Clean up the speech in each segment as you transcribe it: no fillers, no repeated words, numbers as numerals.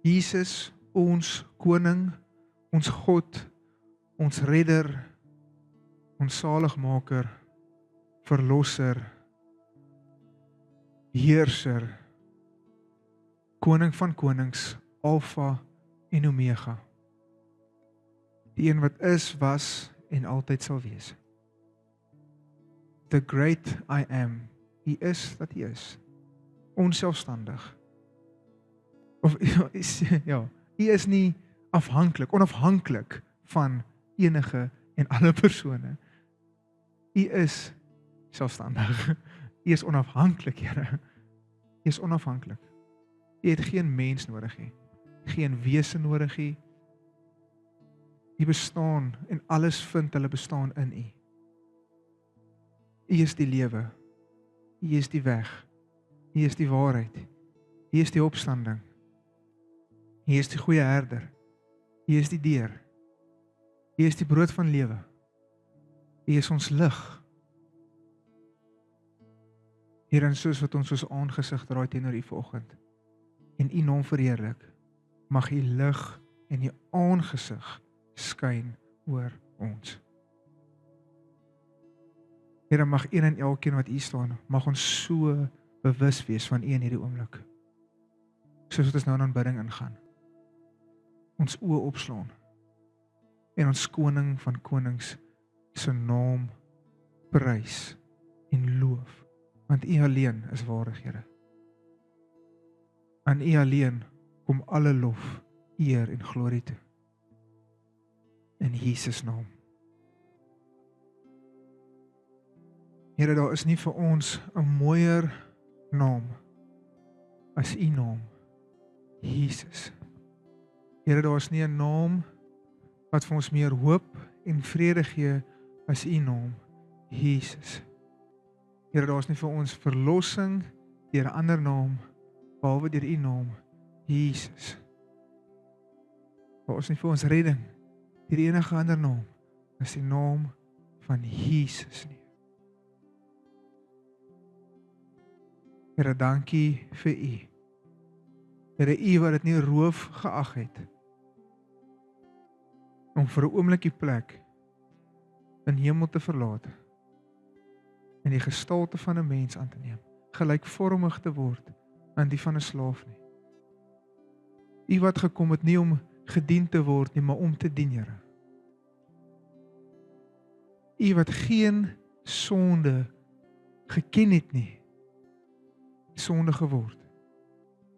Jesus, ons koning, ons God, ons redder, ons saligmaker, verlosser, heerser, koning van konings, Alfa en Omega. Die een wat is, was en altyd sal wees. The great I am. Hy is wat hy is. Onselfstandig. Of ja, hy is nie onafhanklik van enige en alle persone. Hy is selfstandig. Hy is onafhanklik, Here. Hy is onafhanklik. Hy het geen mens nodig nie. Geen wese nodig nie. Hy bestaan en alles vind hulle bestaan in U. U is die lewe. U is die weg. U is die waarheid. U is die opstanding. U is die goeie herder. U is die deur. U is die brood van lewe. U is ons lig. Here, en soos wat ons aangesig draai teenoor U vanoggend en U naam verheerlik, mag U lig en U aangesig skyn oor ons. Here, mag een en elkeen wat hier staan, mag ons so bewus wees van U in hierdie oomblik. Soos wat ons nou in aanbidding ingaan. Ons oë opslaan en ons koning van konings se naam prys en loof, want U alleen is waardig, Here. Aan U alleen kom alle lof, eer en glorie toe. In Jesus naam. Here, daar is nie vir ons 'n mooier naam as U naam, Jesus. Here, daar is nie 'n naam wat vir ons meer hoop en vrede gee as U naam, Jesus. Here, daar is nie vir ons verlossing deur 'n ander naam behalwe deur U naam, Jesus. Daar is nie vir ons redding deur enige ander naam as die naam van Jesus nie. Here, dankie vir U. Here, U wat dit nie roof geag het om vir 'n oomblik die plek in hemel te verlaat en die gestalte van 'n mens aan te neem, gelykvormig te word aan die van 'n slaaf nie. U wat gekom het nie om gedien te word nie, maar om te dien, Here. U wat geen sonde geken het nie, sonde geword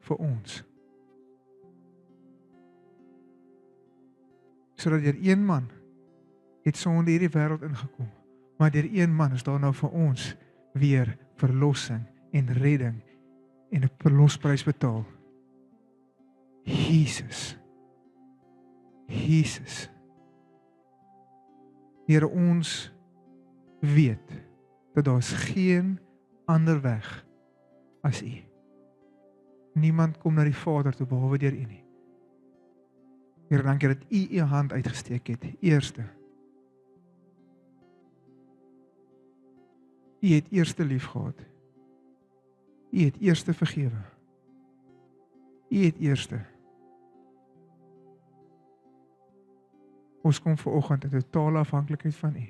vir ons. Sodat deur een man het sonde hierdie wêreld ingekom, maar deur een man is daar nou vir ons weer verlossing en redding en 'n verlosprys betaal. Jesus. Jesus. Here, ons weet dat daar is geen ander weg as U. Niemand kom na die Vader toe behalwe deur U nie. Here, dankie dat U U hand uitgesteek het. Eerste. U het eerste lief gehad. U het eerste vergewe. U het eerste. Ons kom vanoggend in totale afhanklikheid van U,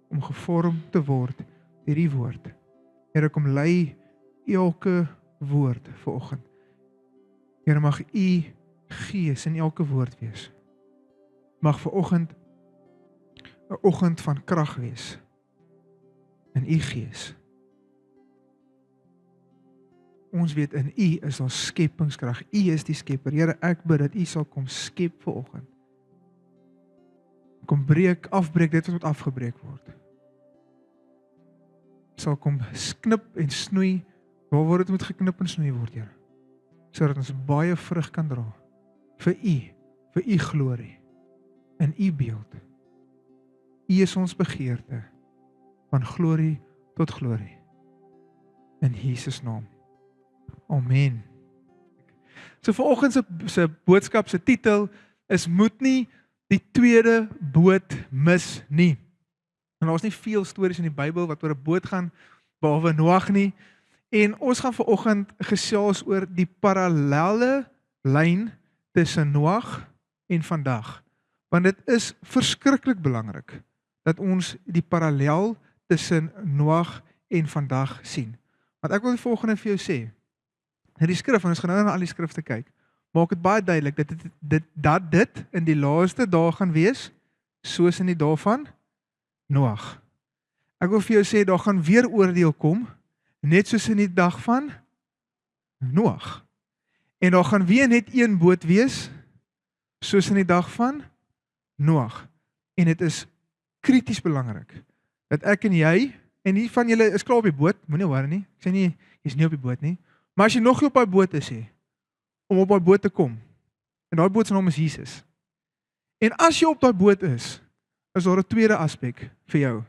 om gevorm te word deur die woord. Here, kom lei elke woord vanoggend. Here, mag U Gees in elke woord wees. Mag vanoggend 'n oggend van krag wees in U Gees. Ons weet in U is daar skepingskrag. U is die skepper. Here, ek bid dat U sal kom skep vanoggend. Kom afbreek dit wat moet afgebreek word. Sal kom knip en snoei waar dit moet geknip en snoei word, Here. Sodat ons baie vrug kan dra vir U glorie, in U beeld. U is ons begeerte, van glorie tot glorie. In Jesus naam. Amen. So vanoggend se boodskap se titel is moet nie die tweede boot mis nie. En daar is nie veel stories in die Bybel wat oor 'n boot gaan behalwe Noag nie. En ons gaan vanoggend gesels oor die parallelle lyn tussen Noag en vandag. Want dit is verskriklik belangrik dat ons die parallel tussen Noag en vandag sien. Want ek wil die volgende vir jou sê. In die skrif, en ons gaan nou na al die skrifte kyk, maak dit baie duidelik dat dit in die laaste dae gaan wees, soos in die dae van Noag. Ek wil vir jou sê, daar gaan weer oordeel kom, net soos in die dag van Noag. En daar gaan weer net een boot wees, soos in die dag van Noag. En dit is krities belangrik, dat ek en jy, en nie van julle is klaar op die boot, moenie worry nie, ek sê nie, jy is nie op die boot nie, maar as jy nog nie op die boot is, om op die boot te kom, en die boot se naam is Jesus. En as jy op die boot is daar 'n tweede aspek vir jou,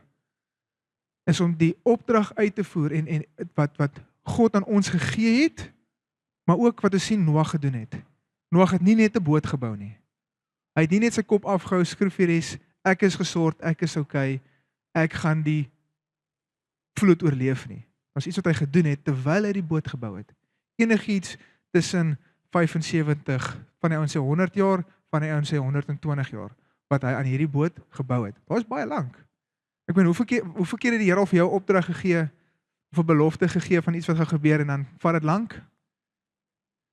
is om die opdrag uit te voer, en wat God aan ons gegee het, maar ook wat ons sien Noag gedoen het. Noag het nie net 'n boot gebou nie. Hy het nie net sy kop afgehou, skryf hier is, ek is gesort, ek is okay, ek gaan die vloed oorleef nie. Dat is iets wat hy gedoen het, terwyl hy die boot gebou het. Enigiets tussen 75, van die ouens sê 100 jaar, van die ouens sê 120 jaar, wat hy aan hierdie boot gebou het. Dat is baie lank. Ek meen, hoeveel keer het die Here al vir jou opdrag gegee, of 'n belofte gegee van iets wat gaan gebeur, en dan vat dit lank?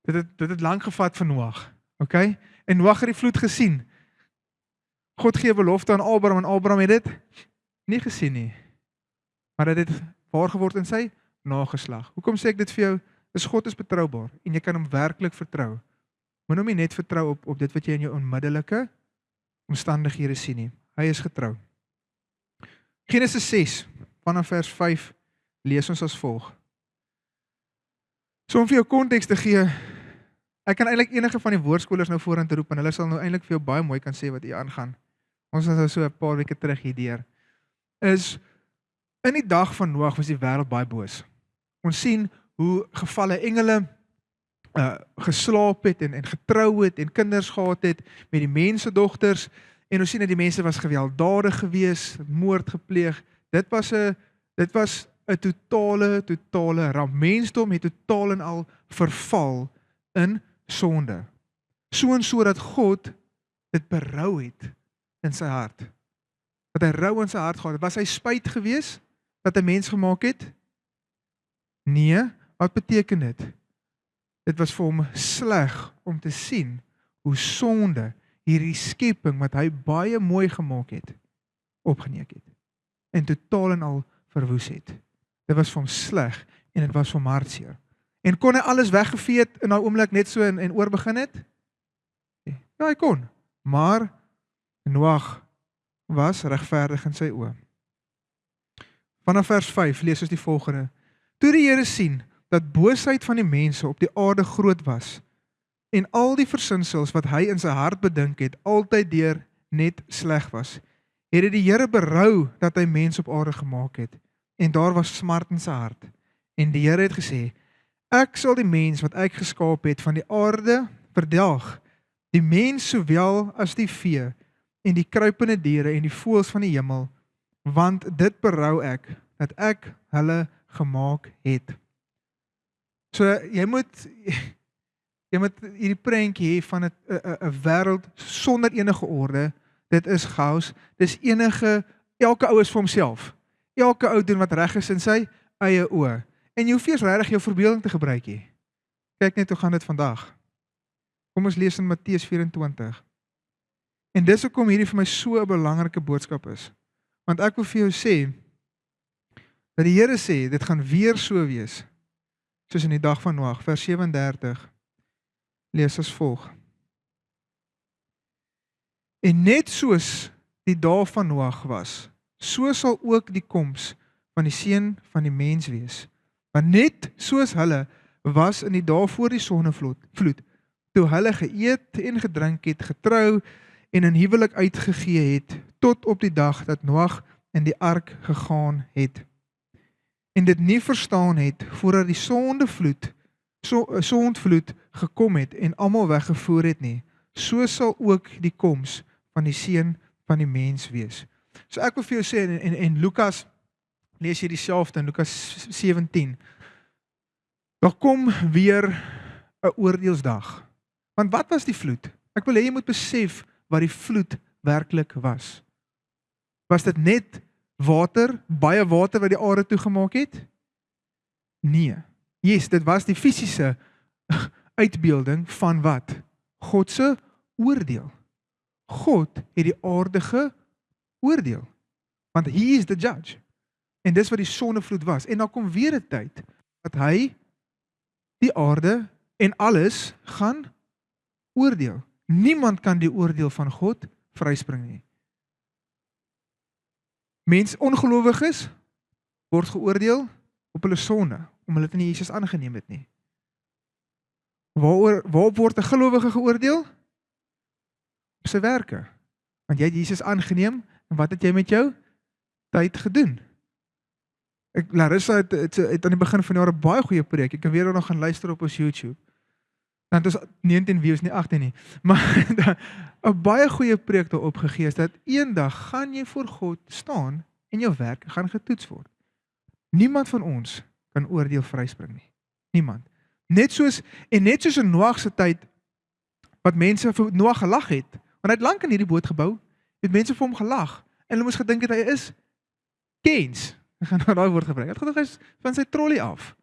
Dit het lank gevat vir Noag, okay? En Noag het die vloed gesien. God gee belofte aan Abraham, en Abraham het dit nie gesien nie. Maar dit het waar geword in sy nageslag. Hoekom sê ek dit vir jou? Is God is betroubaar, en jy kan hom werklik vertrou. Moet hom nie net vertrou op dit wat jy in jou onmiddellike omstandighede sien nie. Hy is getrou. Genesis 6, vanaf vers 5, lees ons as volg. So om vir jou konteks te gee, ek kan eintlik enige van die woordskolers nou vorentoe roep, en hulle sal nou eintlik vir jou baie mooi kan sê wat hier aangaan. Ons was nou so 'n paar weke terug hierdeur. Is, in die dag van Noag was die wêreld baie boos. Ons sien hoe gevalle engele geslaap het, en getrou het, en kinders gehad het, met die mensdogters, en ons sien dat die mense was gewelddadig gewees, moord gepleeg. Dit was 'n totale ramp. Mensdom het totaal en al verval in sonde. So en so dat God dit berou het in sy hart. Dat hy rou in sy hart gehad het. Was hy spyt gewees dat 'n mens gemaak het? Nee, wat beteken dit? Dit was vir hom sleg om te sien hoe sonde hierdie skepping wat hy baie mooi gemaak het, opgeneek het. En totaal en al verwoes het. Dit was vir hom sleg, en dit was vir hom hartseer. En kon hy alles weggevee het in daai oomblik net so en oorbegin het? Ja, hy kon. Maar Noag was regverdig in sy oë. Vanaf vers 5 lees ons die volgende. Toe die Here sien dat boosheid van die mense op die aarde groot was, en al die versinsels wat hy in sy hart bedink het, altyd deur net sleg was, het die Here berou dat hy mens op aarde gemaak het, en daar was smart in sy hart. En die Here het gesê, ek sal die mens wat ek geskaap het van die aarde verdelg, die mens sowel as die vee, en die kruipende diere en die voëls van die hemel, want dit berou ek, dat ek hulle gemaak het. So jy moet hierdie prentjie hê van 'n wêreld sonder enige orde. Dit is chaos. Dis elke ou is vir homself. Elke ou doen wat reg is in sy eie oë. En jy hoef nie eens regtig jou verbeelding te gebruik nie. Kyk net hoe gaan dit vandag. Kom ons lees in Matteus 24. En dis hoekom hierdie vir my so 'n belangrike boodskap is. Want ek wil vir jou sê dat die Here sê dit gaan weer so wees soos in die dag van Noag, vers 37. Lees as volg. En net soos die dae van Noag was, so sal ook die koms van die seun van die mens wees. Want net soos hulle was in die dae voor die sonnevloed, toe hulle geëet en gedrink het, getrou en in huwelik uitgegee het, tot op die dag dat Noag in die ark gegaan het. En dit nie verstaan het, voordat die sondvloed gekom het en almal weggevoer het nie, so sal ook die koms van die seun van die mens wees. So ek wil vir jou sê, en Lukas, lees jy dieselfde in Lukas 17, daar kom weer 'n oordeelsdag. Want wat was die vloed? Ek wil hê jy moet besef wat die vloed werklik was. Was dit net water, baie water wat die aarde toegemaak het? Nee. Yes, dit was die fisiese uitbeelding van wat? God se oordeel. God het die aarde geoordeel. Want he is the judge. En dis wat die sonnevloed was. En dan kom weer 'n tyd dat hy die aarde en alles gaan oordeel. Niemand kan die oordeel van God vryspring nie. Mens ongelowiges word geoordeel op hulle sonde, omdat hulle nie Jesus aangeneem het nie. Waarop word 'n gelowige geoordeel? Op sy werke. Want jy het Jesus aangeneem, en wat het jy met jou tyd gedoen? Larissa het aan die begin van die jaar 'n baie goeie preek. Ek kan weer nog gaan luister op ons YouTube. Dan het ons 19 views, nie 18 nie. Maar 'n baie goeie preek daarop gegee is dat eendag gaan jy voor God staan en jou werk gaan getoets word. Niemand van ons kan oordeel vryspring nie. Niemand. Net soos in Noag se tyd wat mense vir Noag gelag het, want hy het lank in hierdie boot gebou, het mense vir hom gelag en hulle moes gedink het hy is kens. Ek gaan nou daai woord gebruik. Hy het gedink hy is van sy trolley af.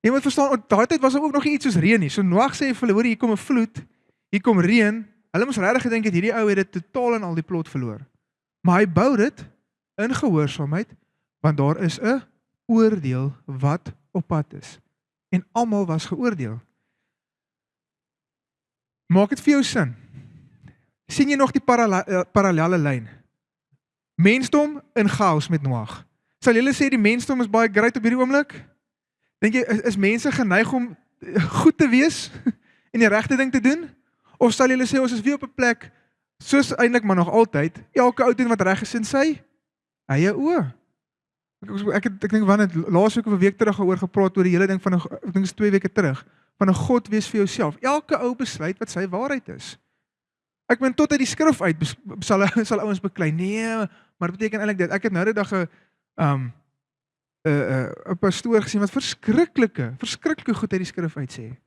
Jy moet verstaan, op daai tyd was daar ook nog nie iets soos reën nie. So Noag sê vir hulle, hoor, hier kom 'n vloed, hier kom reën. Hulle moes regtig gedink het hierdie ou het dit totaal en al die plot verloor. Maar hy bou dit in gehoorsaamheid, want daar is 'n oordeel wat op pad is. En almal was geoordeel. Maak dit vir jou sin. Sien jy nog die parallelle lyn? Mensdom in chaos met Noag. Sal julle sê die mensdom is baie great op hierdie oomblik? Dink jy, is mense geneig om goed te wees en die regte ding te doen? Of sal julle sê, ons is weer op 'n plek, soos eintlik maar nog altyd, elke ou doen wat reg is in sy eie oë. Ek dink wanneer laasweek of 'n week terug oor gepraat oor die hele ding van, ek dink is 2 weke terug, van 'n God wees vir jouself. Elke ou besluit wat sy waarheid is. Ek meen tot uit die skrif uit sal ouens beklei. Nee, maar dit beteken eintlik dit. Ek het nou die dag 'n pastoor gesien wat verskriklike goed uit die skrif uit sê.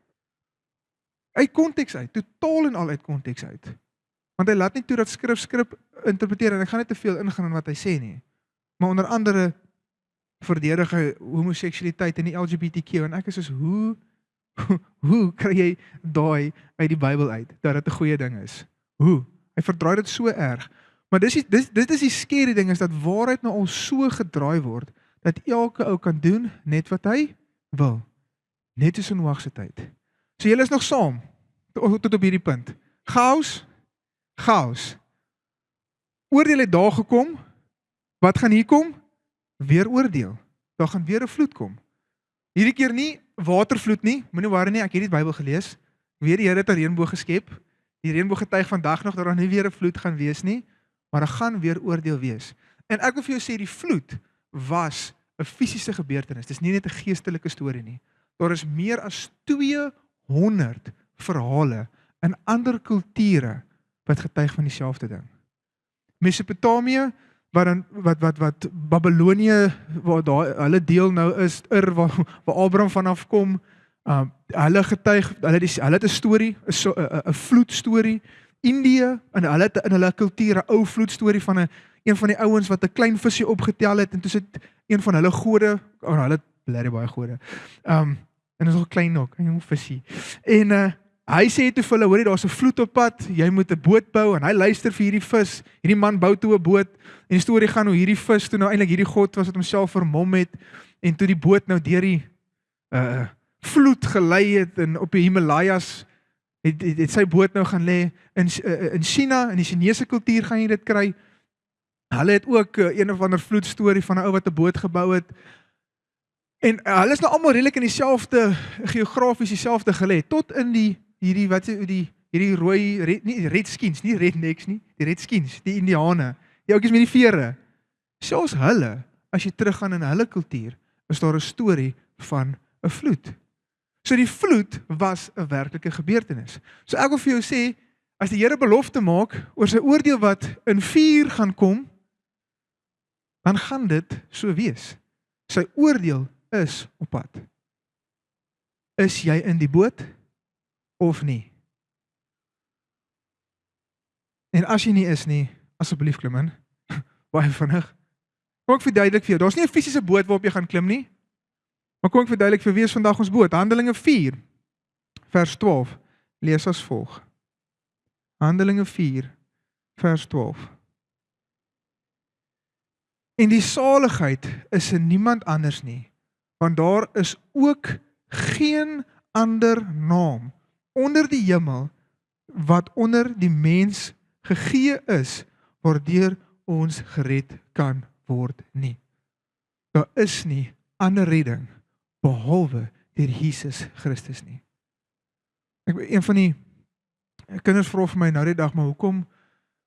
Uit konteks uit, totaal en al uit konteks uit. Want hy laat nie toe dat skrif interpreteer en ek gaan net te veel ingaan in wat hy sê nie. Maar onder andere verdedig hy homoseksualiteit en die LGBTQ en ek is soos hoe kry jy daai uit die Bybel uit dat dit 'n goeie ding is? Hoe? Hy verdraai dit so erg. Maar dit is die scary ding is dat waarheid nou al so gedraai word dat elke ou kan doen net wat hy wil. Net soos in Noag se tyd. So julle is nog saam tot op hierdie punt. Chaos. Oordeel het daar gekom. Wat gaan hier kom? Weer oordeel. Daar gaan weer 'n vloed kom. Hierdie keer nie watervloed nie. Moenie worry nie, ek het die Bybel gelees. Weer die Here het 'n reënboog geskep. Die reënboog getuig vandag nog dat daar nie weer 'n vloed gaan wees nie, maar daar gaan weer oordeel wees. En ek wil vir jou sê die vloed was 'n fisiese gebeurtenis. Dis nie net 'n geestelike storie nie. Daar is meer as 200 verhale in ander kulture wat getuig van dieselfde ding. Mesopotamië wat Babilonië waar daai hulle deel nou is waar Abraham vanaf kom, hulle getuig, hulle het 'n storie, 'n vloedstorie. Indië en hulle het in hulle kultuur 'n ou vloedstorie van een van die ouens wat 'n klein visie opgetel het en toe sit een van hulle gode, hulle het baie gode. En is nog klein ook, 'n jong visie. En hy sê toe vir hulle, hoor jy, daar's 'n vloed op pad, jy moet 'n boot bou en hy luister vir hierdie vis. Hierdie man bou toe 'n boot en die storie gaan hoe hierdie vis toe nou eintlik hierdie god was wat homself vermom het en toe die boot nou deur die vloed gelei het en op die Himalajas het sy boot nou gaan lê in China, in die Chinese kultuur gaan jy dit kry. Hulle het ook een of ander vloedstorie van 'n ou wat 'n boot gebou het. En hulle is nou almal redelik in dieselfde geografies dieselfde gelê tot in hierdie rooi nie redskins, nie rednecks nie, die redskins, die Indiane, die ouetjies met die vere. Selfs hulle, as jy teruggaan in hulle kultuur, is daar 'n storie van 'n vloed. So die vloed was 'n werklike gebeurtenis. So ek wil vir jou sê, as die Here belofte maak oor sy oordeel wat in vuur gaan kom, dan gaan dit so wees. Sy oordeel is op pad. Is jy in die boot of nie? En as jy nie is nie, asseblief klim in. Baie vinnig. Kom ek verduidelik vir jou, daar's nie 'n fisiese boot waarop jy gaan klim nie. Maar kom ek verduidelik vir wie is vandag ons boot? Handelinge 4 vers 12. Lees as volg. Handelinge 4 vers 12. En die saligheid is in niemand anders nie, want daar is ook geen ander naam onder die hemel wat onder die mens gegee is waardeur ons gered kan word nie. Daar is nie ander redding behalwe deur Jesus Christus nie. Een van die kinders vra vir my nou die dag, maar hoekom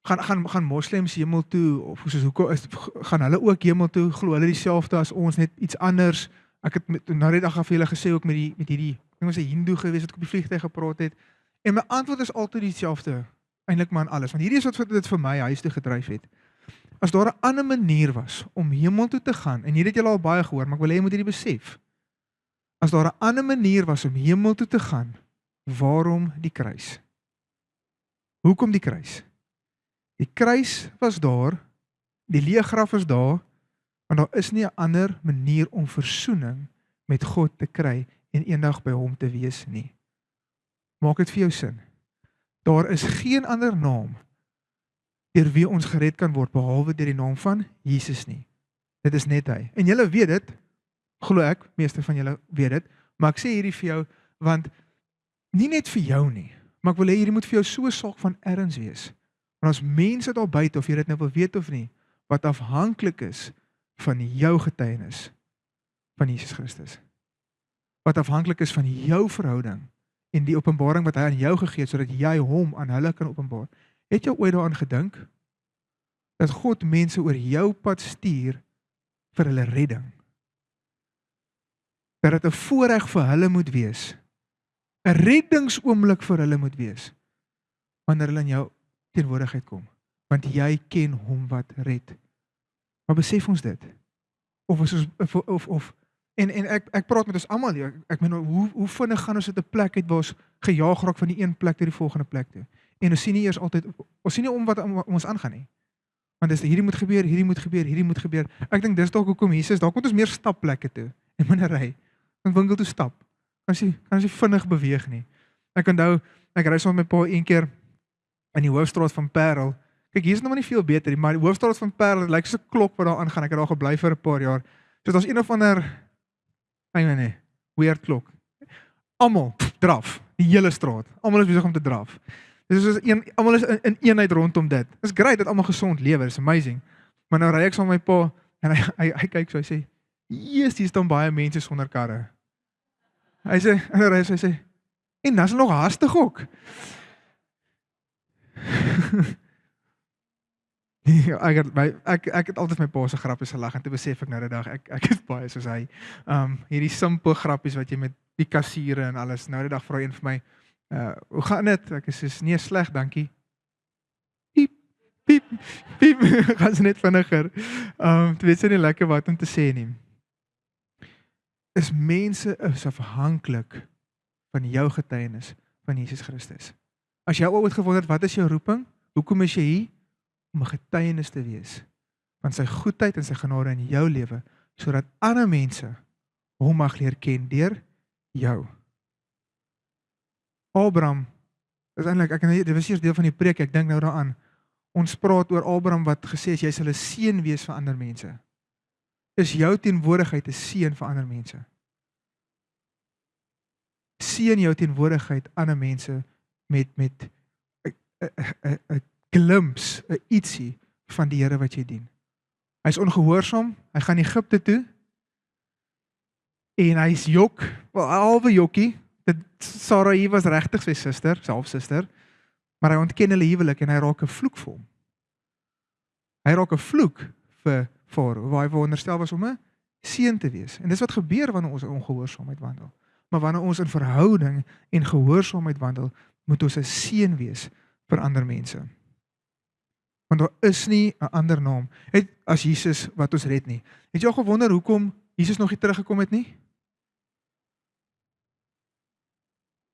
gaan moslems hemel toe, of soos hoekom gaan hulle ook hemel toe, glo hulle dieselfde as ons, net iets anders? Ek het nou die dag vir julle gesê ook met hierdie, ek was 'n hindoe gewees wat ek op die vliegtuig gepraat het, en my antwoord is altyd dieselfde, eintlik maar in alles, want hierdie is wat dit vir my huis toe gedryf het. As daar 'n ander manier was om hemel toe te gaan, en hier het julle al baie gehoor, maar ek wil hê jy moet hierdie besef. As daar 'n ander manier was om hemel toe te gaan, waarom die kruis? Hoekom die kruis? Die kruis was daar, die leë graf is daar, want daar is nie 'n ander manier om versoening met God te kry en eendag by hom te wees nie. Maak dit vir jou sin. Daar is geen ander naam deur wie ons gered kan word behalwe deur die naam van Jesus nie. Dit is net hy. En julle weet dit, glo ek, meeste van julle weet dit, maar ek sê hierdie vir jou, want nie net vir jou nie, maar ek wil hê hierdie moet vir jou so 'n saak van erns wees. Want ons mense daar buite, of jy dit nou wil weet of nie, wat afhanklik is van jou getuienis van Jesus Christus. Wat afhanklik is van jou verhouding en die openbaring wat hy aan jou gegee het, sodat jy hom aan hulle kan openbaar. Het jy ooit daaraan gedink dat God mense oor jou pad stuur vir hulle redding? Dat dit 'n voorreg vir hulle moet wees, 'n reddingsoomblik vir hulle moet wees, wanneer hulle in jou teenwoordigheid kom, want jy ken hom wat red. Maar besef ons dit? En ek praat met ons almal hier. Ek meen, hoe vinnig gaan ons dit 'n plek uit waar ons gejaag raak van die een plek tot die volgende plek toe. En ons sien nie eers altyd, ons sien nie om wat om ons aangaan nie. Want dis hierdie moet gebeur, hierdie moet gebeur, hierdie moet gebeur. Ek dink dis dalk hoekom Jesus, dalk moet ons meer stapplekke toe en minder ry. Want winkel toe stap. Kan jy vinnig beweeg nie. Ek onthou, ek ry saam met my pa een keer in die hoofstraat van Parel. Kyk, hier is nog maar nie veel beter nie, maar die hoofstraat van Parel, dit lyk soos 'n klok wat daar aangaan. Ek het daar gebly vir 'n paar jaar. So daar's een of ander weird klok. Almal draf, die hele straat. Almal is besig om te draf. Dis soos almal is in eenheid rondom dit. Dis great dat almal gesond lewe, it's amazing. Maar nou ry ek saam met my pa en hy kyk so, hy sê, "Jesus, hier staan baie mense sonder karre." Hy sê, en hy sê, "En dis nog hastig ook." Ek het altyd my pa se grappies gelag en toe besef ek nou die dag ek is baie soos hy. Hierdie simpel grappies wat jy met die kassiere en alles. Nou die dag vra een vir my, hoe gaan dit? Ek sê, "Nee, sleg, dankie." Piep, piep, piep. Gaan se net vinniger. Dit weet sy nie lekker wat om te sê nie. Mense is afhanklik van jou getuienis van Jesus Christus. As jy ooit gewonder het, wat is jou roeping? Hoekom is jy hier? Om 'n getuienis te wees van sy goedheid en sy genade in jou lewe, sodat ander mense hom mag leer ken deur jou. Abraham, is eintlik, dit was eers deel van die preek, ek dink nou daaraan. Ons praat oor Abraham wat gesê het, jy sal 'n seën wees vir ander mense. Is jou teenwoordigheid 'n seën vir ander mense? Seën jou teenwoordigheid ander mense met 'n glimpse, 'n ietsie van die Here wat jy dien. Hy's ongehoorsaam, hy gaan Egipte toe en hy's jok, halwe jokkie. Sarai was regtig sy suster, sy halfsuster, maar hy ontken hulle huwelik en hy raak 'n vloek vir hom. Hy raak 'n vloek vir Farao, waar hy veronderstel was om 'n seën te wees. En dis wat gebeur wanneer ons in ongehoorsaamheid wandel. Maar wanneer ons in verhouding en gehoorsaamheid wandel, moet ons 'n seën wees vir ander mense. Want daar is nie 'n ander naam as Jesus wat ons red nie. Het jy al gewonder hoekom Jesus nog nie teruggekom het nie?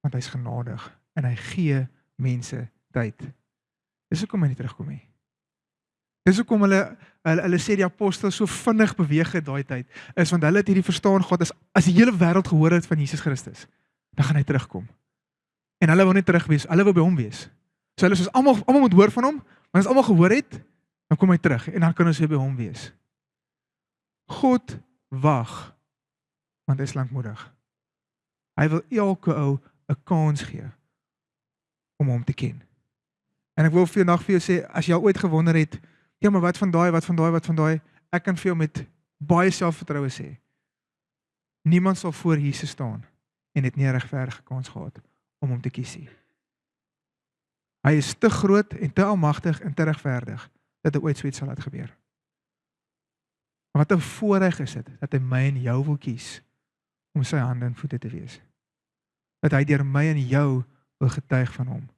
Want hy's genadig. en hy gee mense tyd. Dis hoekom hy nie terugkom nie. Dis hoekom hulle sê die apostels so vinnig beweeg het daai tyd, is want hulle het hierdie verstaan gehad, as die hele wêreld gehoor het van Jesus Christus, dan gaan hy terugkom. En hulle wil nie terug wees, hulle wil by hom wees. So hulle soos almal moet hoor van hom, maar as almal gehoor het, dan kom hy terug en dan kan ons weer by hom wees. God wag, want hy is lankmoedig. Hy wil elke ou 'n kans gee om hom te ken. En ek wil vandag vir jou sê, as jy al ooit gewonder het, ja, maar wat van daai, ek kan vir jou met baie selfvertroue sê, niemand sal voor Jesus staan en het nie 'n regverdige kans gehad om hom te kies nie. Hy is te groot en te almagtig en te regverdig dat hy ooit so iets sal laat gebeur. Wat 'n voorreg is dit dat hy my en jou wil kies om sy hande en voete te wees. Dat hy deur my en jou wil getuig van hom.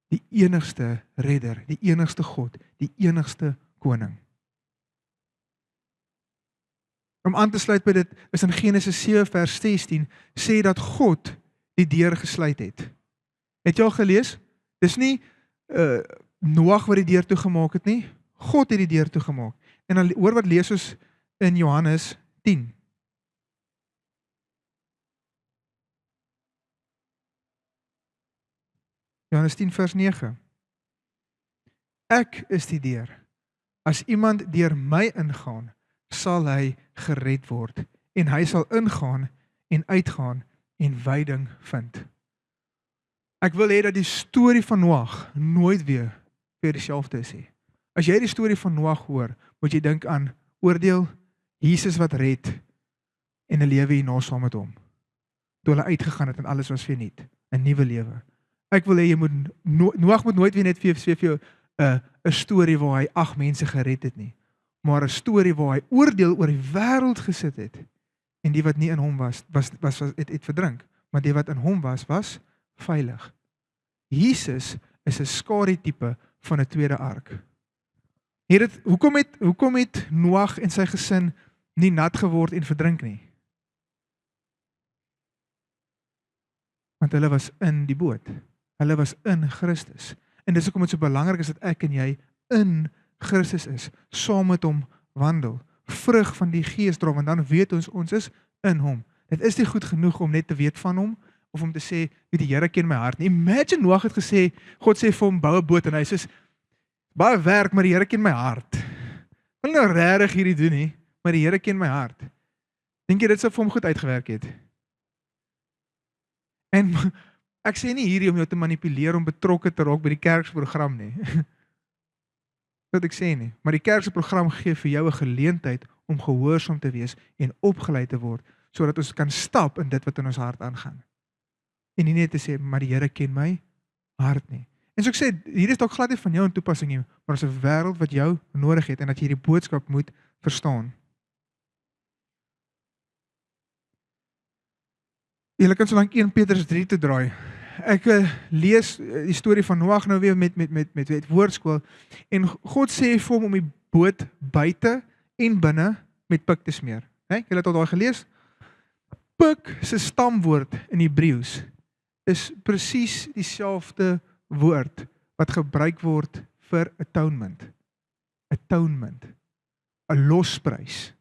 Die enigste redder, die enigste God, die enigste koning. Om aan te sluit by dit, is in Genesis 7 vers 16, sê dat God die deur gesluit het. Het jy al gelees? Dis nie Noag wat die deur toegemaak het nie, God het die deur toegemaak. En dan hoor wat lees ons in Johannes 10. Johannes 10 vers 9. Ek is die deur. As iemand deur my ingaan, sal hy gered word en hy sal ingaan en uitgaan en veiding vind. Ek wil hê dat die storie van Noag nooit weer dieselfde is nie. As jy die storie van Noag hoor, moet jy dink aan oordeel, Jesus wat red en 'n lewe hierna saam met hom. Toe hulle uitgegaan het en alles was verniet, 'n nuwe lewe. Ek wil hê jy moet Noag moet nooit weer net vir jou 'n storie waar hy 8 mense gered het nie, maar 'n storie waar hy oordeel oor die wêreld gesit het en die wat nie in hom was het verdrink, maar die wat in hom was veilig. Jesus is 'n skadu-tipe van 'n tweede ark. Hoekom het Noag en sy gesin nie nat geword en verdrink nie? Want hulle was in die boot. Hulle was in Christus. En dis hoekom dit so belangrik is dat ek en jy in Christus is, saam met hom wandel, vrug van die Gees dra, want dan weet ons is in hom. Dit is nie goed genoeg om net te weet van hom of om te sê, die Here ken my hart nie. Imagine Noag het gesê, God sê vir hom, bou 'n boot en hy sê, baie werk, maar die Here ken my hart. Ek wil nou regtig hierdie doen nie, maar die Here ken my hart. Dink jy dit sou vir hom goed uitgewerk het? En ek sê nie hierdie om jou te manipuleer om betrokke te raak by die kerk se program nie. Wat ek sê nie, maar die kerk se program gee vir jou 'n geleentheid om gehoorsaam te wees en opgelei te word, sodat ons kan stap in dit wat in ons hart aangaan. En nie net te sê, maar die Here ken my hart nie. En so ek sê, hier is dalk glad nie van jou in toepassing nie, maar ons 'n wêreld wat jou nodig het en dat jy hierdie boodskap moet verstaan. Julle kan so lank 1 Petrus 3 toe draai. Ek lees die storie van Noag nou weer met woordskool en God sê vir hom om die boot buite en binne met pik te smeer. Hè? Julle het al daai gelees? Pik se stamwoord in Hebreëus is presies dieselfde woord wat gebruik word vir atonement. Atonement. 'n Losprys.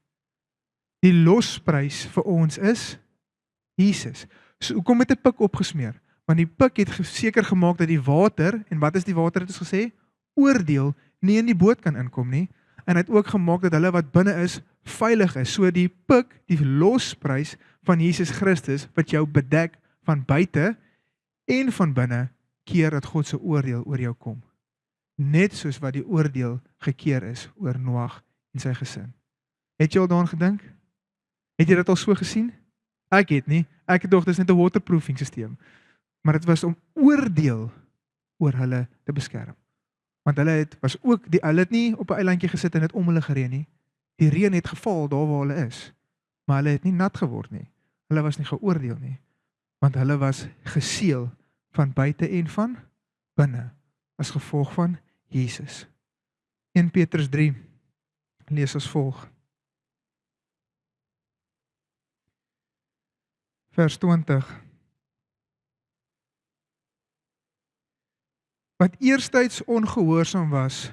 Die losprys vir ons is Jesus. So hoekom het 'n pik opgesmeer? Want die pik het seker gemaak dat die water, en wat is die water het ons gesê? Oordeel nie in die boot kan inkom nie. En het ook gemaak dat hulle wat binne is veilig is. So die pik, die losprys van Jesus Christus wat jou bedek van buite en van binne, keer dat God se oordeel oor jou kom. Net soos wat die oordeel gekeer is oor Noag en sy gesin. Het jy al daaraan gedink? Het jy dit al so gesien? Ek het nie. Ek het dog dis net 'n waterproofing stelsel. Maar dit was om oordeel oor hulle te beskerm. Want hulle het nie op 'n eilandjie gesit en dit om hulle gereën nie. Die reën het geval daar waar hulle is. Maar hulle het nie nat geword nie. Hulle was nie geoordeel nie. Want hulle was geseël van buite en van binne as gevolg van Jesus. 1 Petrus 3 lees as volg. Vers 20. wat eerstyds ongehoorsaam was,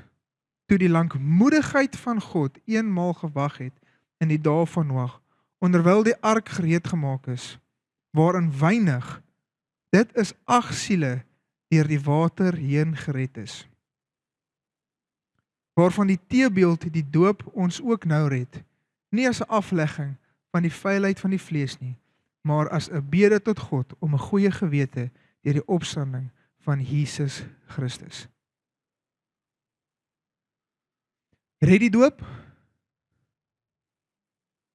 toe die lankmoedigheid van God eenmaal gewag het in die dae van Noag, onderwyl die ark gereed gemaak is, waarin weinig, dit is 8 siele, deur die water heen gered is. Waarvan die teebeeld die doop ons ook nou red, nie as 'n aflegging van die vuilheid van die vlees nie, maar as 'n bede tot God om 'n goeie gewete deur die opstanding van Jesus Christus. Red die doop?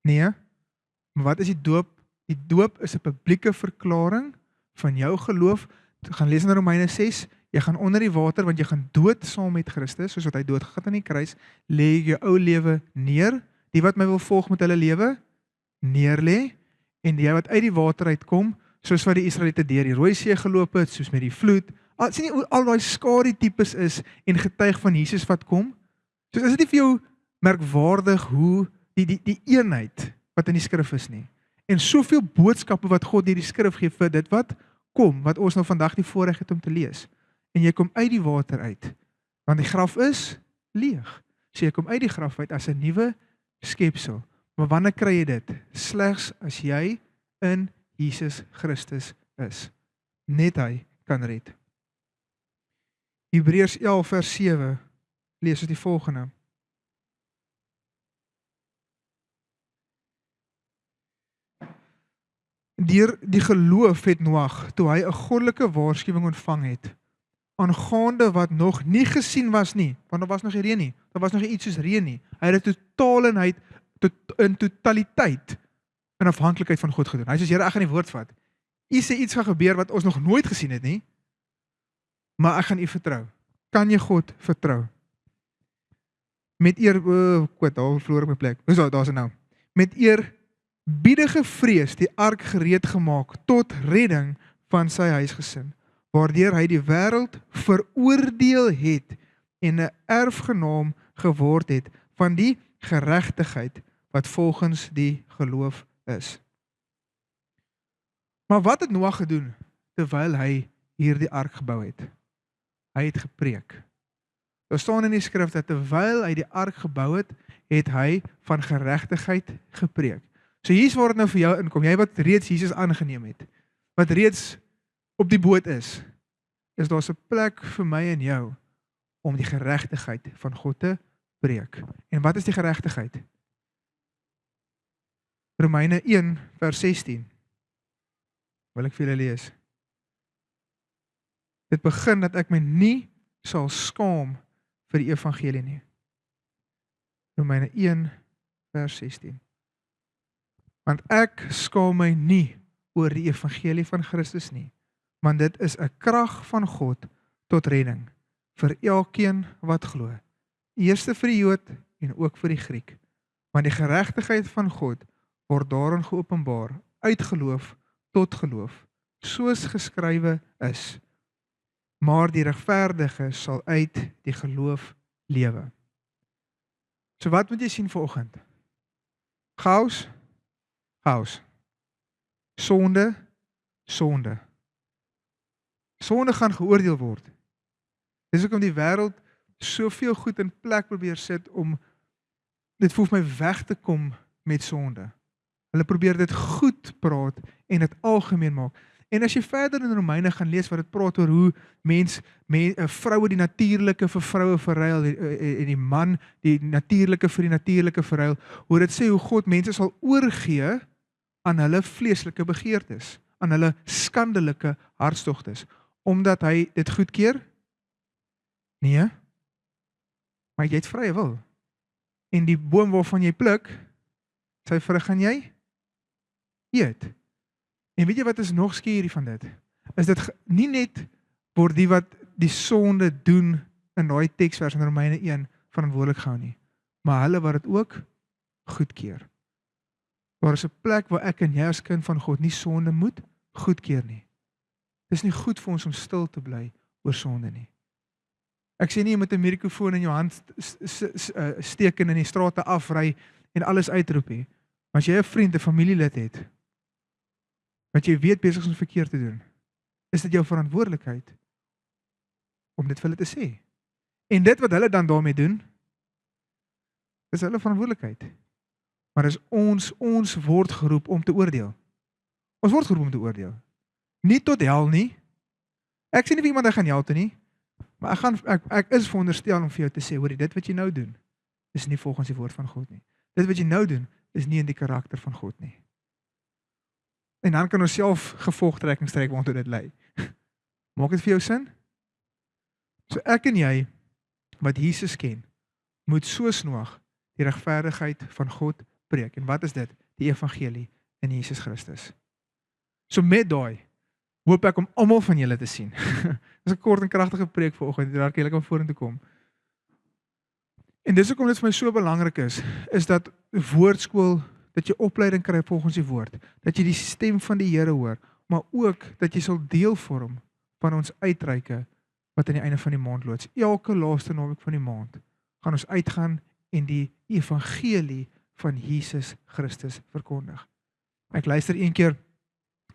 Nee, maar wat is die doop? Die doop is 'n publieke verklaring van jou geloof. Gaan lees in Romeine 6, jy gaan onder die water, want jy gaan dood saam met Christus, soos wat hy doodgegaan het aan die kruis, lê jou ou lewe neer, die wat my wil volg met hulle lewe, neerlê, en jy wat uit die water uitkom, soos wat die Israeliete deur die Rooi See geloop het, soos met die vloed, sien jy hoe al daai skadu-tipes is, en getuig van Jesus wat kom? So is dit nie vir jou merkwaardig hoe die eenheid wat in die skrif is nie, en soveel boodskappe wat God deur die skrif gee vir dit wat kom, wat ons nou vandag die voorreg het om te lees, en jy kom uit die water uit, want die graf is leeg, so jy kom uit die graf uit as 'n nuwe skepsel, maar wanneer kry jy dit? Slegs as jy in Jesus Christus is, net hy kan red. Hebreërs 11 vers 7, lees ons die volgende. Deur die geloof het Noag, toe hy 'n goddelike waarskuwing ontvang het, aangaande wat nog nie gesien was nie, want daar was nog nie reën nie, daar was nog nie iets soos reën nie, hy het dit in totaliteit in afhanklikheid van God gedoen. Hy sê, Here, ek gaan die woord vat. U sê iets gaan gebeur wat ons nog nooit gesien het nie, maar ek gaan u vertrou. Kan jy God vertrou? Met daar verloor ek my plek. Daar's dit nou. Met eerbiedige vrees die ark gereed gemaak tot redding van sy huisgesin, waardeur hy die wêreld veroordeel het en 'n erfgenaam geword het van die geregtigheid wat volgens die geloof is. Maar wat het Noag gedoen terwyl hy hierdie ark gebou het? Hy het gepreek. Daar staan in die skrif dat terwyl hy die ark gebou het, het hy van geregtigheid gepreek. So hier's waar dit nou vir jou inkom, jy wat reeds Jesus aangeneem het, wat reeds op die boot is daar 'n plek vir my en jou om die geregtigheid van God te preek. En wat is die geregtigheid? Romeine 1 vers 16. Wil ek vir julle lees. Dit begin dat ek my nie sal skaam vir die evangelie nie. Romeine 1 vers 16. Want ek skaam my nie oor die evangelie van Christus nie, want dit is 'n krag van God tot redding vir elkeen wat glo. Eers vir die Jood en ook vir die Griek. Want die geregtigheid van God word daarin geopenbaar uit geloof tot geloof, soos geskrywe is. Maar die regverdige sal uit die geloof lewe. So wat moet jy sien vanoggend? Chaos. Sonde. Sonde gaan geoordeel word. Dis hoekom die wêreld soveel goed in plek probeer sit om dit voel vir my weg te kom met sonde. Hulle probeer dit goed praat en dit algemeen maak. En as jy verder in Romeine gaan lees wat dit praat oor hoe vroue die natuurlike vir vroue verruil en die man die natuurlike vir die natuurlike verruil, hoe dit sê hoe God mense sal oorgee aan hulle vleeslike begeertes, aan hulle skandelike hartstogtes, omdat hy dit goedkeur? Nee, maar jy het vrye wil. En die boom waarvan jy pluk, sy vrug gaan jy eet. En weet jy wat is nog skeerie van dit? Is dit nie net word die wat die sonde doen in daai teksvers in Romeine 1 verantwoordelik gehou nie, maar hulle wat dit ook goedkeur. Daar is 'n plek waar ek en jy as kind van God nie sonde moet goedkeur nie. Dit is nie goed vir ons om stil te bly oor sonde nie. Ek sê nie jy moet 'n mikrofoon in jou hand steek en in die strate afry en alles uitroep nie. Maar as jy 'n vriend, 'n familielid het, wat jy weet besig is om verkeerd te doen, is dit jou verantwoordelikheid om dit vir hulle te sê. En dit wat hulle dan daarmee doen, is hulle verantwoordelikheid. Maar is ons word geroep om te oordeel. Ons word geroep om te oordeel. Nie tot hel nie. Ek sê nie vir iemand hy gaan hel toe nie, maar ek is veronderstel om vir jou te sê, hoorie, dit wat jy nou doen, is nie volgens die woord van God nie. Dit wat jy nou doen, is nie in die karakter van God nie. En dan kan ons self gevolgtrekking trek waartoe dit lei. Maak dit vir jou sin? So ek en jy, wat Jesus ken, moet so snoeg die regverdigheid van God preek. En wat is dit? Die evangelie in Jesus Christus. So met daai, hoop ek om almal van julle te sien. Dis 'n kort en kragtige preek vanoggend, daar kan julle vorentoe kom. En dis hoekom dit vir my so belangrik is dat woordskool, dat jy opleiding kry volgens die woord, dat jy die stem van die Here hoor, maar ook dat jy sal deel vorm van ons uitreike wat aan die einde van die maand loods. Elke laaste naweek van die maand gaan ons uitgaan en die evangelie van Jesus Christus verkondig. Ek luister een keer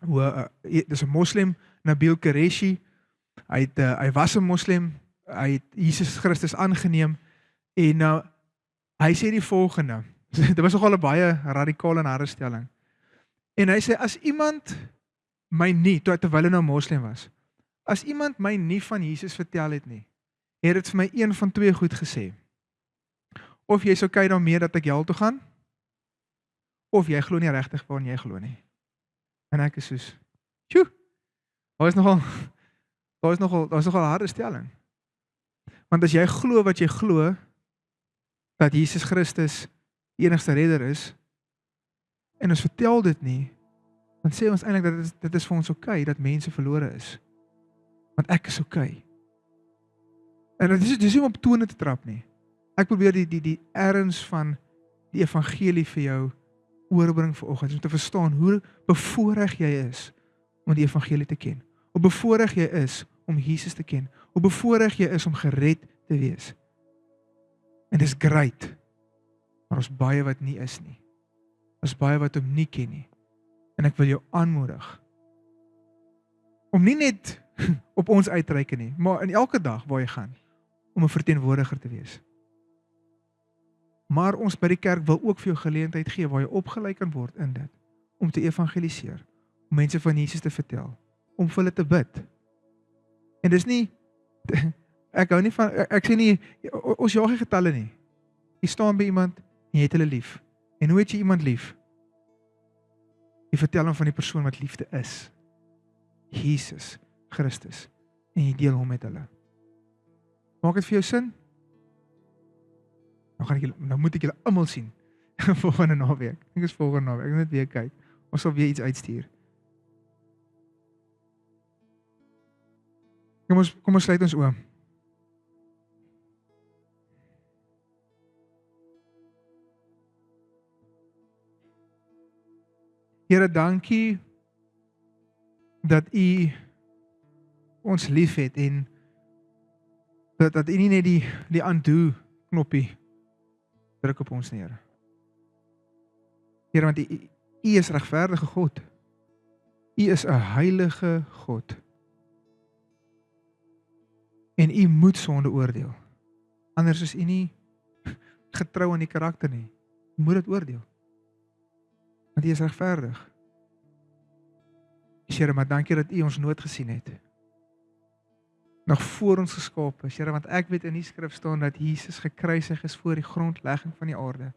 hoe dis 'n moslim, Nabil Qureshi. Hy was 'n moslim, hy het Jesus Christus aangeneem en hy sê die volgende. Dit was nogal 'n baie radikale en harde stelling. En hy sê as iemand my nie terwyl hy nou moslim was, as iemand my nie van Jesus vertel het nie, het dit vir my een van twee goed gesê. Of jy's okay daarmee dat ek hel toe gaan, of jy glo nie regtig waarin jy glo nie. En ek is soos, "Sjoe. Daar is nogal 'n harde stelling." Want as jy glo wat jy glo, dat Jesus Christus die enigste redder is, en ons vertel dit nie, dan sê ons eintlik dat dit is vir ons okay dat mense verlore is. Want ek is okay. En dit is nie om op tone te trap nie. Ek probeer die erns van die evangelie vir jou oorbring vanoggend, om te verstaan hoe bevoorreg jy is om die evangelie te ken. Hoe bevoorreg jy is om Jesus te ken. Hoe bevoorreg jy is om gered te wees. En dis great. Maar ons baie wat nie is nie. Ons baie wat hom nie ken nie. En ek wil jou aanmoedig om nie net op ons uitreike nie, maar in elke dag waar jy gaan, om 'n verteenwoordiger te wees. Maar ons by die kerk wil ook vir jou geleentheid gee waar jy opgelei kan word in dit, om te evangeliseer, om mense van Jesus te vertel, om vir hulle te bid. En dis nie, ek hou nie van, ek sê nie, ons jaag nie getalle nie. Jy staan by iemand en jy het hulle lief. En hoe het jy iemand lief? Jy vertel hom van die persoon wat liefde is. Jesus Christus. En jy deel hom met hulle. Maak dit vir jou sin? Nou moet ek julle almal sien. Volgende naweek. Ek dink is volgende naweek. Ek moet net weer kyk. Ons sal weer iets uitstuur. Kom ons sluit ons oë. Here, dankie dat U ons liefhet en dat U nie net die undo knoppie druk op ons nie, Here. Here, want U is regverdige God. U is 'n heilige God. En U moet sonde oordeel. Anders is U nie getrou aan die karakter nie. U moet dit oordeel. Want U is regverdig. Here, maar dankie dat U ons nood gesien het. Nog voor ons geskaap is, Here, want ek weet in die skrif staan dat Jesus gekruisig is voor die grondlegging van die aarde.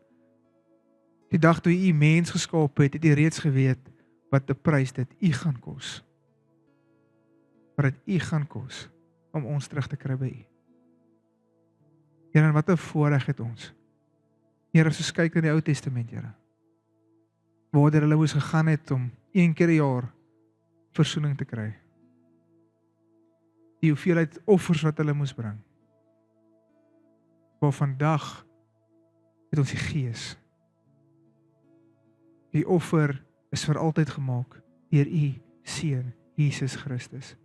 Die dag toe U mens geskaap het U reeds geweet wat die prys dit U gaan kos. Wat dit U gaan kos om ons terug te kry by U. Here, en wat 'n voorreg het ons. Here, as ons kyk in die Ou Testament, Here, waar hulle moes gegaan het om 1 keer 'n jaar versoening te kry. Die hoeveelheid offers wat hulle moes bring. Maar vandag het ons die Gees. Die offer is vir altyd gemaak deur U Seun Jesus Christus.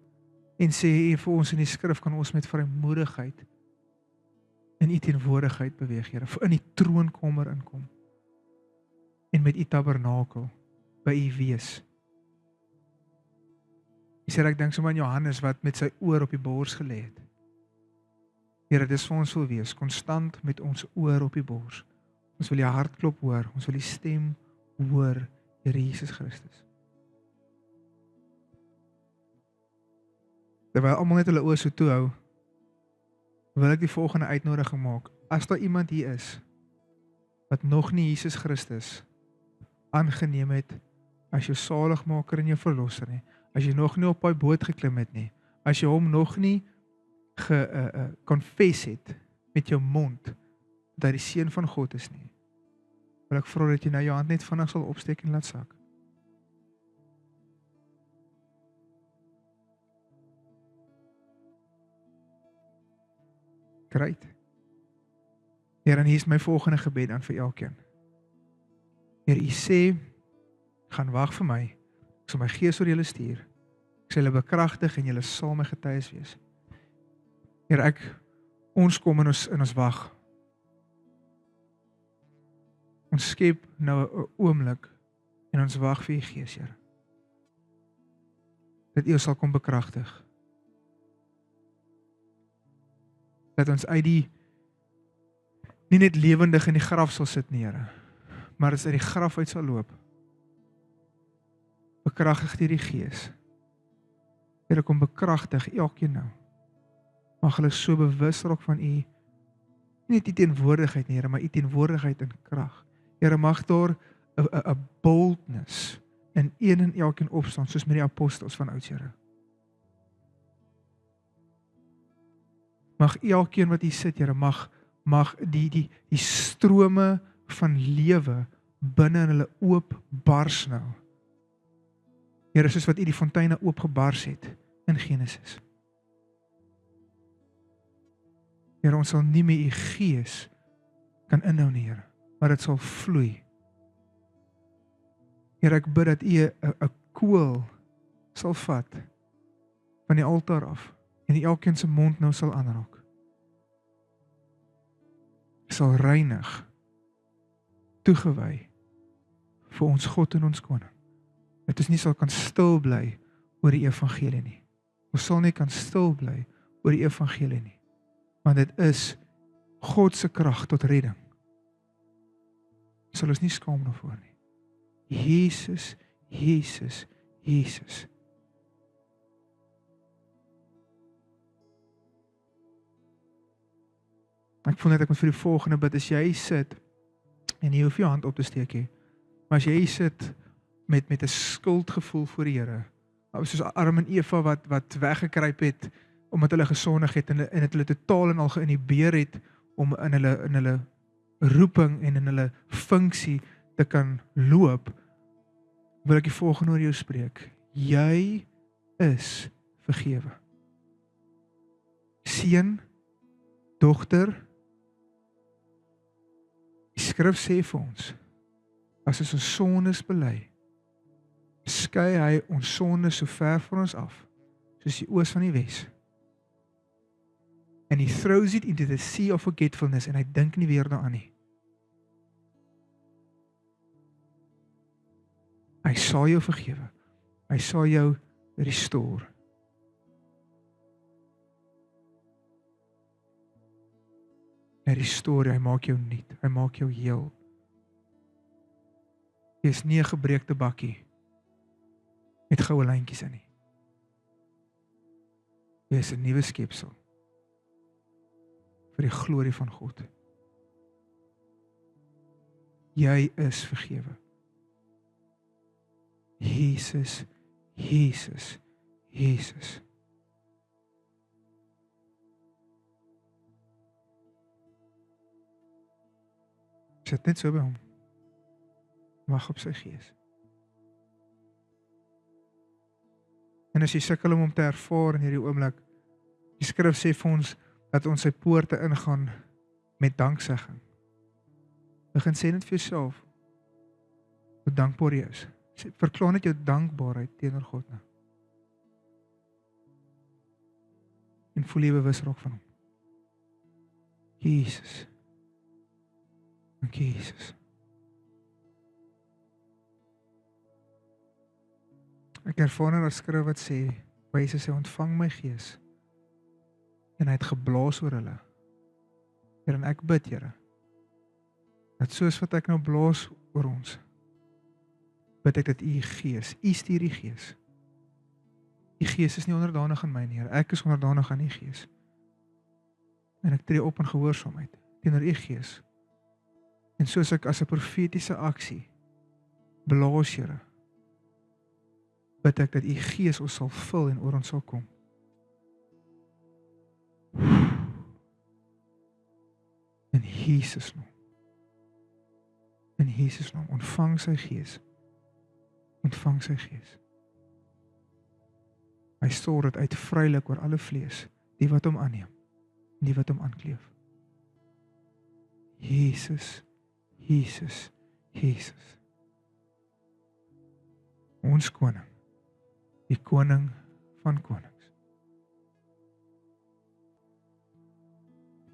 En sê U vir ons in die skrif kan ons met vrymoedigheid in U teenwoordigheid beweeg, Here, in die troonkamer inkom. En met U tabernakel by U wees. Ek sê ek dink sommer aan Johannes wat met sy oor op die bors gelê het. Here, dis vir ons wil wees, konstant met ons oor op die bors. Ons wil die hartklop hoor, ons wil die stem hoor, Here Jesus Christus. Terwyl almal net hulle oë so toe hou, wil ek die volgende uitnodiging maak. As daar iemand hier is, wat nog nie Jesus Christus aangeneem het, as jou saligmaker en jou verlosser nie, as jy nog nie op daai boot geklim het nie, as jy hom nog nie confess het met jou mond, dat hy die Seun van God is nie, wil ek vra dat jy nou jou hand net vinnig sal opsteek en laat sak. Great. Here, en hier is my volgende gebed aan vir elkeen. Here, U sê, gaan wag vir my, ek sal my gees oor julle stuur, ek sal julle bekragtig en julle sal my getuies wees. Here, ons kom en ons wag. Ons skep nou 'n oomblik en ons wag vir U Gees, Here. Dat U ons sal kom bekragtig. Dat ons uit die nie net lewendig in die graf sal sit nie, Here, maar as uit die graf uit sal loop. Bekragtig deur die Gees. Here, kom bekragtig elkeen nou. Mag hulle so bewus raak van U, nie net U teenwoordigheid nie, Here, maar U teenwoordigheid in krag. Here, mag daar 'n boldness in een en elkeen opstaan, soos met die apostels van ouds, Here. Mag elkeen wat hier sit, Here, mag die strome van lewe binne in hulle oop bars nou. Here, soos wat U die fonteine oopgebars het in Genesis. Here, ons sal nie meer U Gees kan inhou nie, Here, maar dit sal vloei. Here, ek bid dat U 'n koel sal vat van die altaar af en elkeen se mond nou sal aanraak. Sal reinig, toegewy vir ons God en ons koning. Dat ons nie sal kan stil bly oor die evangelie nie. Ons sal nie kan stil bly oor die evangelie nie. Want dit is God se krag tot redding. Sal ons nie skaam daarvoor nie. Jesus, Jesus, Jesus. Ek voel net ek moet vir die volgende bid, as jy sit, en jy hoef jou hand op te steek nie, maar as jy sit met 'n skuldgevoel voor die Here, soos Adam en Eva wat weggekruip het, omdat hulle gesondig het, en het hulle totaal en al geïnhibeer het, om in hulle roeping en in hulle funksie te kan loop, wil ek die volgende oor jou spreek. Jy is vergewe. Seun, dogter, die skrif sê vir ons, as ons sondes bely, skei hy ons sondes so ver van ons af, soos die oos van die wes. And he throws it into the sea of forgetfulness, en hy dink nie weer daaraan nie. Hy sal jou vergewe. Hy sal jou restore. Hy restore, hy maak jou nuut, hy maak jou heel. Jy is nie 'n gebreekte bakkie met goue lyntjies in nie. Jy is 'n nuwe skepsel vir die glorie van God. Jy is vergewe. Jesus, Jesus, Jesus. Sit net so by hom. Wag op sy Gees. En as jy sukkel om hom te ervaar in hierdie oomblik, die skrif sê vir ons dat ons sy poorte ingaan met danksegging. Begin sê net vir jouself hoe dankbaar jy is. Verklaar net jou dankbaarheid teenoor God nou. En voel jy bewus raak van hom. Jesus. Dank Jesus. Ek ervaar nou 'n skrif wat sê, Jesus sê, ontvang my Gees. En hy het geblaas oor hulle. Here, en ek bid, Here, dat soos wat ek nou blaas oor ons, bid ek dat U Gees, U stuur U Gees. U Gees is nie onderdanig aan my nie, Here, ek is onderdanig aan U Gees. En ek tree op in gehoorsaamheid teenoor U Gees. En soos ek as 'n profetiese aksie blaas, Here, bid ek dat U Gees ons sal vul en oor ons sal kom. In Jesus naam. In Jesus naam, ontvang sy Gees. Ontvang sy Gees. Hy stort dit uit vrylik oor alle vlees, die wat hom aanneem, en die wat hom aankleef. Jesus, Jesus, Jesus. Ons koning, die koning van konings.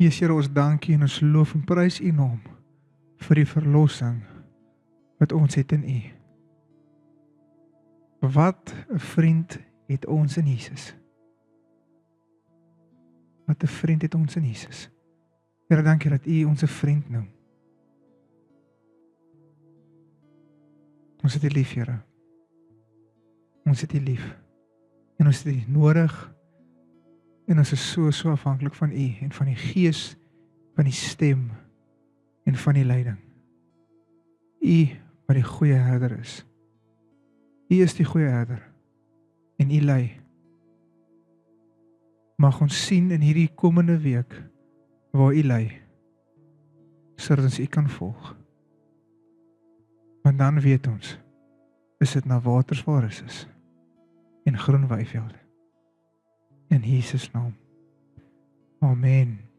Here, ons dankie en ons loof en prys U naam vir die verlossing wat ons het in U. Wat 'n vriend het ons in Jesus. Wat 'n vriend het ons in Jesus. Here, dankie dat U ons 'n vriend noem. Ons het U lief, Here. Ons het U lief. En ons het U nodig. En ons is so afhanklik van U en van die Gees, van die stem en van die leiding. U wat die goeie herder is. U is die goeie herder en U lei. Mag ons sien in hierdie komende week waar U lei, sodat ons U kan volg. Want dan weet ons, is dit na waters waar is en groen weivelde. In Jesus naam. Amen.